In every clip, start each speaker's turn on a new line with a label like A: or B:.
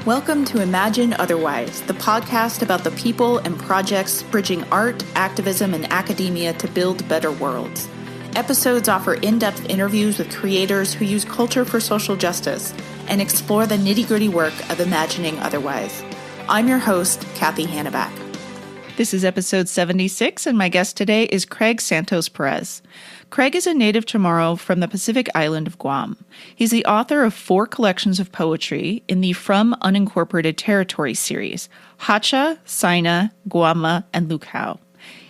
A: Welcome to Imagine Otherwise, the podcast about the people and projects bridging art, activism, and academia to build better worlds. Episodes offer in-depth interviews with creators who use culture for social justice and explore the nitty-gritty work of imagining otherwise. I'm your host, Cathy Hannabach. This is episode 76, and my guest today is Craig Santos Perez. Craig is a native Chamorro from the Pacific island of Guam. He's the author of 4 collections of poetry in the From Unincorporated Territory series, Hacha, Saina, Guama, and Lukau.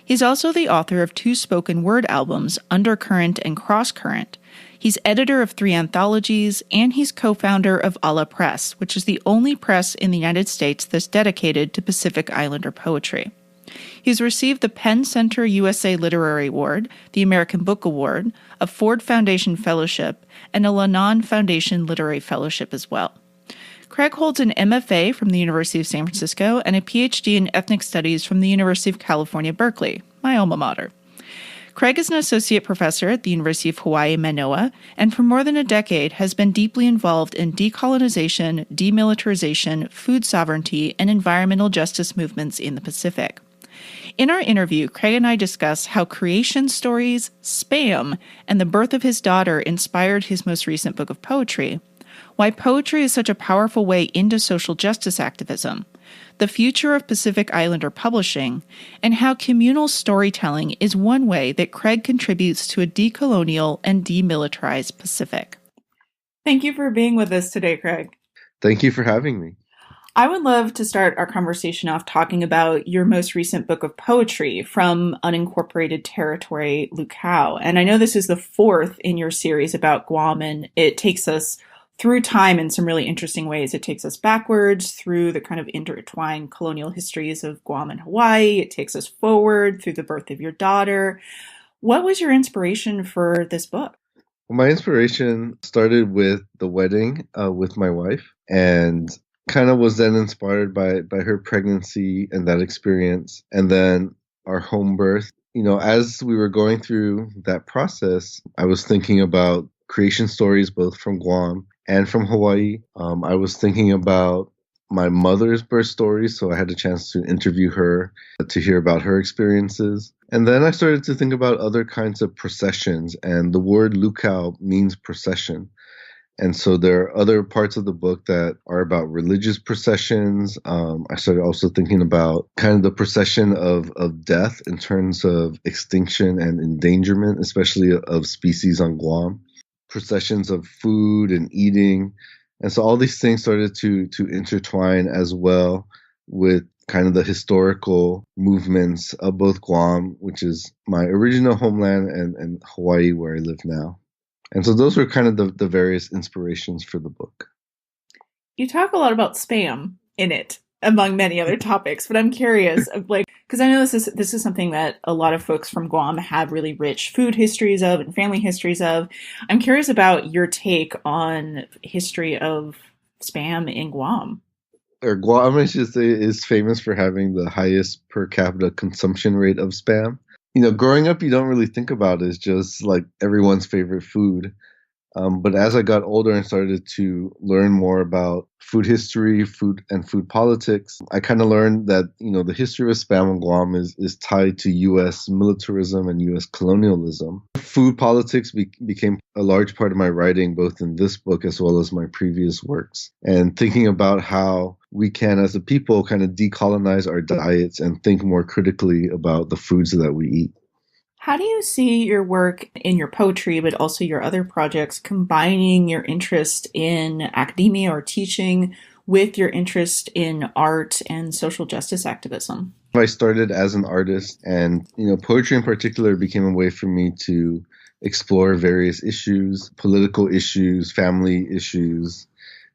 A: He's also the author of 2 spoken word albums, Undercurrent and Crosscurrent. He's editor of 3 anthologies, and he's co-founder of Ala Press, which is the only press in the United States that's dedicated to Pacific Islander poetry. He's received the Penn Center USA Literary Award, the American Book Award, a Ford Foundation Fellowship, and a Lannan Foundation Literary Fellowship as well. Craig holds an MFA from the University of San Francisco and a PhD in Ethnic Studies from the University of California, Berkeley, my alma mater. Craig is an associate professor at the University of Hawaii, Manoa, and for more than a decade has been deeply involved in decolonization, demilitarization, food sovereignty, and environmental justice movements in the Pacific. In our interview, Craig and I discuss how creation stories, spam, and the birth of his daughter inspired his most recent book of poetry, why poetry is such a powerful way into social justice activism, the future of Pacific Islander publishing, and how communal storytelling is one way that Craig contributes to a decolonial and demilitarized Pacific. Thank you for being with us today, Craig.
B: Thank you for having me.
A: I would love to start our conversation off talking about your most recent book of poetry, From Unincorporated Territory, Lukau. And I know this is the 4th in your series about Guam, and it takes us through time in some really interesting ways. It takes us backwards through the kind of intertwined colonial histories of Guam and Hawaii. It takes us forward through the birth of your daughter. What was your inspiration for this book?
B: Well, my inspiration started with the wedding with my wife, and kind of was then inspired by her pregnancy and that experience, and then our home birth. You know, as we were going through that process, I was thinking about creation stories both from Guam and from Hawaii. I was thinking about my mother's birth story, so I had a chance to interview her to hear about her experiences. And then I started to think about other kinds of processions, and the word lukau means procession. And so there are other parts of the book that are about religious processions. I started also thinking about kind of the procession of death in terms of extinction and endangerment, especially of species on Guam, processions of food and eating. And so all these things started to intertwine as well with kind of the historical movements of both Guam, which is my original homeland, and Hawaii, where I live now. And so those were kind of the various inspirations for the book.
A: You talk a lot about spam in it, among many other topics, but I'm curious, because I know this is something that a lot of folks from Guam have really rich food histories of and family histories of. I'm curious about your take on history of spam in Guam.
B: Guam, I should say, is famous for having the highest per capita consumption rate of spam. You know, growing up, you don't really think about it as just like everyone's favorite food. But as I got older and started to learn more about food history, food and food politics, I kind of learned that, you know, the history of spam on Guam is tied to U.S. militarism and U.S. colonialism. Food politics became a large part of my writing, both in this book as well as my previous works. And thinking about how we can, as a people, kind of decolonize our diets and think more critically about the foods that we eat.
A: How do you see your work in your poetry, but also your other projects, combining your interest in academia or teaching with your interest in art and social justice activism?
B: I started as an artist, and, you know, poetry in particular became a way for me to explore various issues, political issues, family issues,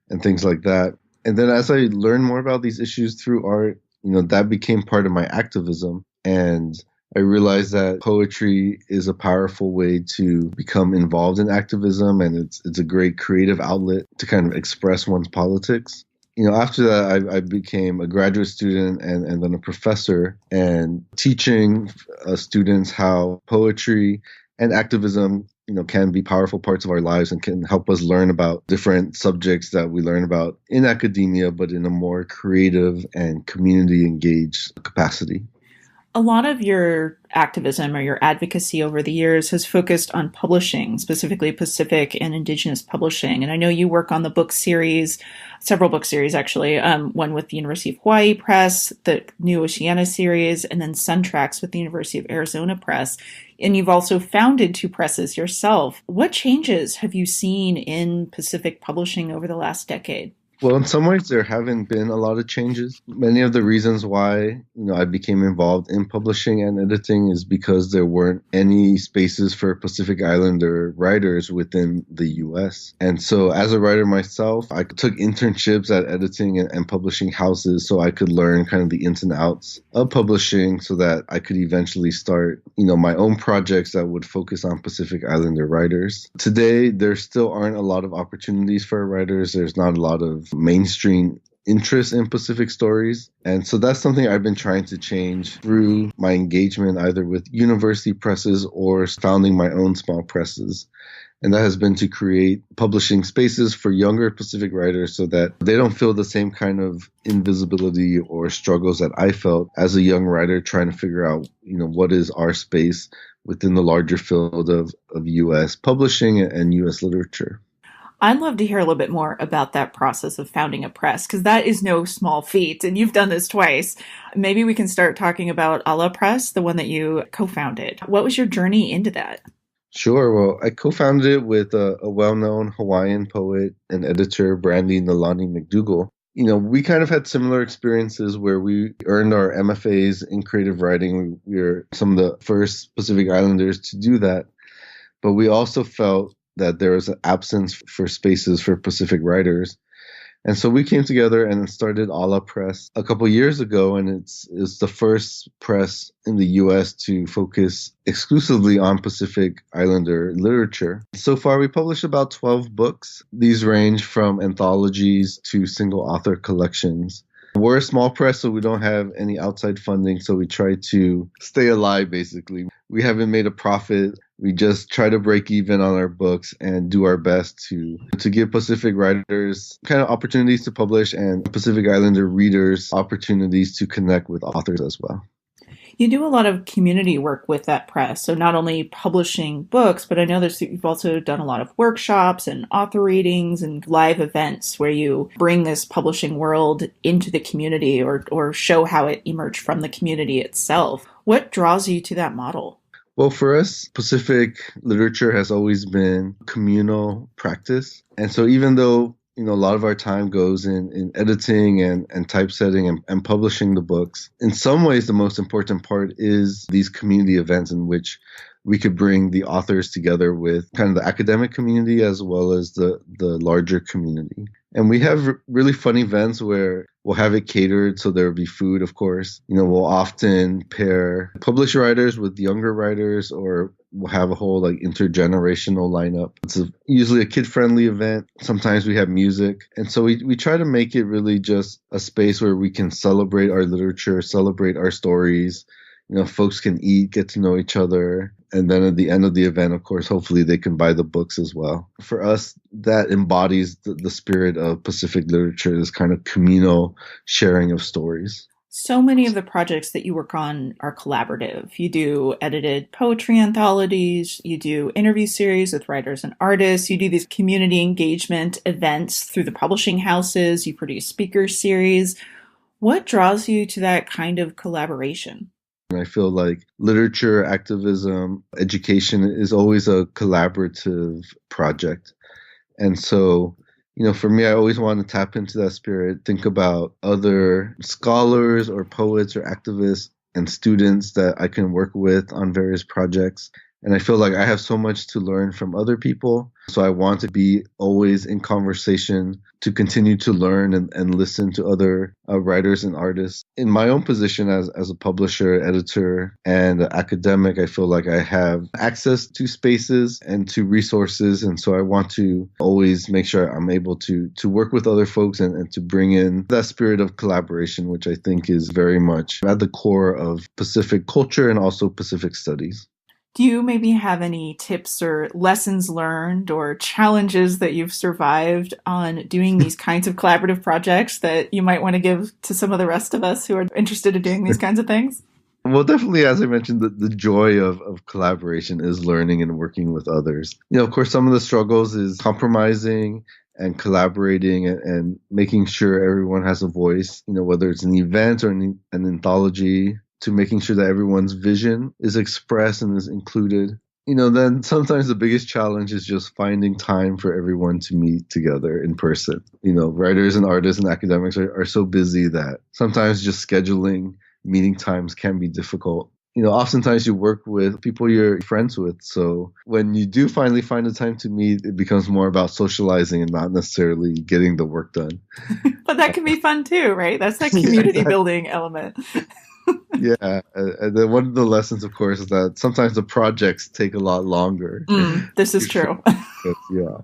B: and things like that. And then as I learned more about these issues through art, you know, that became part of my activism. And I realized that poetry is a powerful way to become involved in activism, and it's a great creative outlet to kind of express one's politics. You know, after that, I became a graduate student and then a professor, and teaching students how poetry and activism can be powerful parts of our lives and can help us learn about different subjects that we learn about in academia, but in a more creative and community engaged capacity.
A: A lot of your activism or your advocacy over the years has focused on publishing, specifically Pacific and Indigenous publishing. And I know you work on the book series, several book series actually, one with the University of Hawaii Press, the New Oceania series, and then Sun Tracks with the University of Arizona Press. And you've also founded two presses yourself. What changes have you seen in Pacific publishing over the last decade?
B: Well, in some ways, there haven't been a lot of changes. Many of the reasons why, I became involved in publishing and editing is because there weren't any spaces for Pacific Islander writers within the U.S. And so as a writer myself, I took internships at editing and publishing houses so I could learn kind of the ins and outs of publishing so that I could eventually start, my own projects that would focus on Pacific Islander writers. Today, there still aren't a lot of opportunities for writers. There's not a lot of mainstream interest in Pacific stories. And so that's something I've been trying to change through my engagement either with university presses or founding my own small presses. And that has been to create publishing spaces for younger Pacific writers so that they don't feel the same kind of invisibility or struggles that I felt as a young writer trying to figure out, what is our space within the larger field of U.S. publishing and U.S. literature.
A: I'd love to hear a little bit more about that process of founding a press, because that is no small feat, and you've done this twice. Maybe we can start talking about Ala Press, the one that you co-founded. What was your journey into that?
B: Sure. Well, I co-founded it with a well-known Hawaiian poet and editor, Brandy Nalani McDougall. We kind of had similar experiences where we earned our MFAs in creative writing. We were some of the first Pacific Islanders to do that, but we also felt that there was an absence for spaces for Pacific writers. And so we came together and started Ala Press a couple years ago, and it's the first press in the U.S. to focus exclusively on Pacific Islander literature. So far, we published about 12 books. These range from anthologies to single author collections. We're a small press, so we don't have any outside funding, so we try to stay alive, basically. We haven't made a profit. We just try to break even on our books and do our best to give Pacific writers kind of opportunities to publish and Pacific Islander readers opportunities to connect with authors as well.
A: You do a lot of community work with that press, so not only publishing books, but I know you've also done a lot of workshops and author readings and live events where you bring this publishing world into the community or show how it emerged from the community itself. What draws you to that model?
B: Well, for us, Pacific literature has always been communal practice. And so even though a lot of our time goes in editing and typesetting and publishing the books, in some ways, the most important part is these community events in which we could bring the authors together with kind of the academic community as well as the larger community. And we have really fun events where we'll have it catered, so there will be food, of course. We'll often pair published writers with younger writers, or we'll have a whole intergenerational lineup. It's usually a kid-friendly event. Sometimes we have music. And so we try to make it really just a space where we can celebrate our literature, celebrate our stories. Folks can eat, get to know each other. And then at the end of the event, of course, hopefully they can buy the books as well. For us, that embodies the spirit of Pacific literature, this kind of communal sharing of stories.
A: So many of the projects that you work on are collaborative. You do edited poetry anthologies, you do interview series with writers and artists, you do these community engagement events through the publishing houses, you produce speaker series. What draws you to that kind of collaboration?
B: I feel like literature, activism, education is always a collaborative project. And so, for me, I always want to tap into that spirit, think about other scholars or poets or activists and students that I can work with on various projects. And I feel like I have so much to learn from other people. So I want to be always in conversation to continue to learn and listen to other writers and artists. In my own position as a publisher, editor, and academic, I feel like I have access to spaces and to resources. And so I want to always make sure I'm able to work with other folks and to bring in that spirit of collaboration, which I think is very much at the core of Pacific culture and also Pacific studies.
A: Do you maybe have any tips or lessons learned or challenges that you've survived on doing these kinds of collaborative projects that you might want to give to some of the rest of us who are interested in doing these kinds of things?
B: Well, definitely, as I mentioned, the joy of collaboration is learning and working with others. Of course, some of the struggles is compromising and collaborating and making sure everyone has a voice, whether it's an event or an anthology, to making sure that everyone's vision is expressed and is included. Then sometimes the biggest challenge is just finding time for everyone to meet together in person. Writers and artists and academics are so busy that sometimes just scheduling meeting times can be difficult. Oftentimes you work with people you're friends with. So when you do finally find the time to meet, it becomes more about socializing and not necessarily getting the work done.
A: But that can be fun too, right? That's that community building element.
B: Yeah. And then one of the lessons, of course, is that sometimes the projects take a lot longer.
A: This is true.
B: Yeah.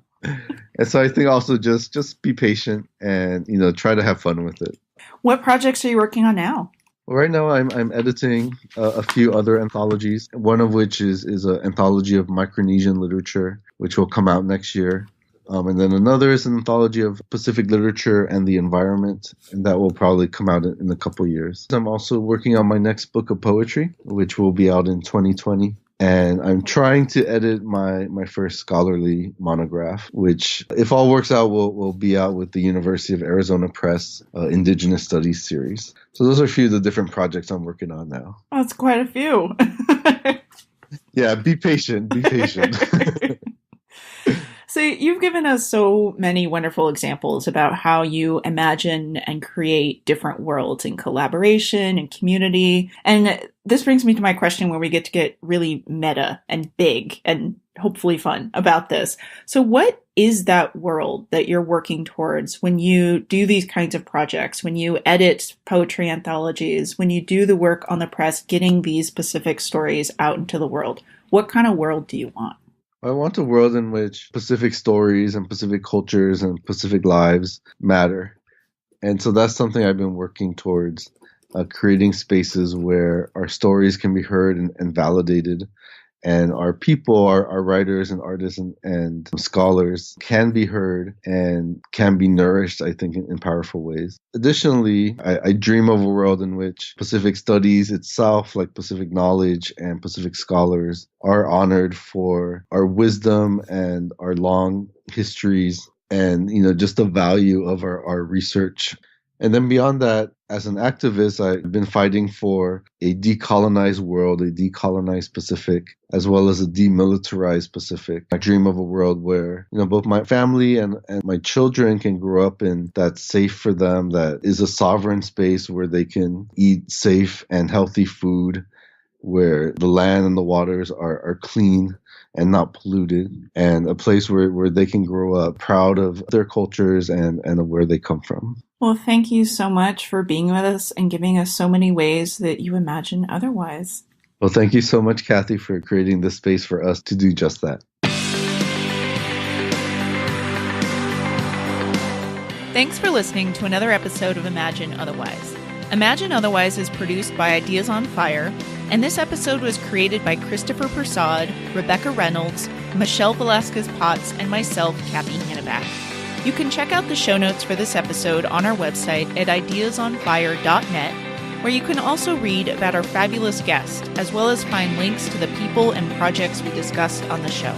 B: And so I think also just be patient and, try to have fun with it.
A: What projects are you working on now?
B: Well, right now I'm editing a few other anthologies, one of which is an anthology of Micronesian literature, which will come out next year. And then another is an anthology of Pacific literature and the environment, and that will probably come out in a couple years. I'm also working on my next book of poetry, which will be out in 2020. And I'm trying to edit my first scholarly monograph, which, if all works out, will be out with the University of Arizona Press Indigenous Studies series. So those are a few of the different projects I'm working on now.
A: That's quite a few.
B: Yeah, be patient. Be patient.
A: So you've given us so many wonderful examples about how you imagine and create different worlds in collaboration and community. And this brings me to my question where we get really meta and big and hopefully fun about this. So what is that world that you're working towards when you do these kinds of projects, when you edit poetry anthologies, when you do the work on the press, getting these specific stories out into the world? What kind of world do you want?
B: I want a world in which Pacific stories and Pacific cultures and Pacific lives matter. And so that's something I've been working towards, creating spaces where our stories can be heard and validated, and our people, our writers and artists and scholars can be heard and can be nourished, I think, in powerful ways. Additionally, I dream of a world in which Pacific studies itself, like Pacific knowledge and Pacific scholars, are honored for our wisdom and our long histories and, just the value of our research. And then beyond that, as an activist, I've been fighting for a decolonized world, a decolonized Pacific, as well as a demilitarized Pacific. I dream of a world where, both my family and my children can grow up in that's safe for them, that is a sovereign space where they can eat safe and healthy food, where the land and the waters are clean and not polluted, and a place where they can grow up proud of their cultures and of where they come from.
A: Well, thank you so much for being with us and giving us so many ways that you imagine otherwise.
B: Well, thank you so much, Cathy, for creating this space for us to do just that.
A: Thanks for listening to another episode of Imagine Otherwise. Imagine Otherwise is produced by Ideas on Fire, and this episode was created by Christopher Persad, Rebecca Reynolds, Michelle Velasquez-Potts, and myself, Cathy Hannabach. You can check out the show notes for this episode on our website at ideasonfire.net, where you can also read about our fabulous guest, as well as find links to the people and projects we discussed on the show.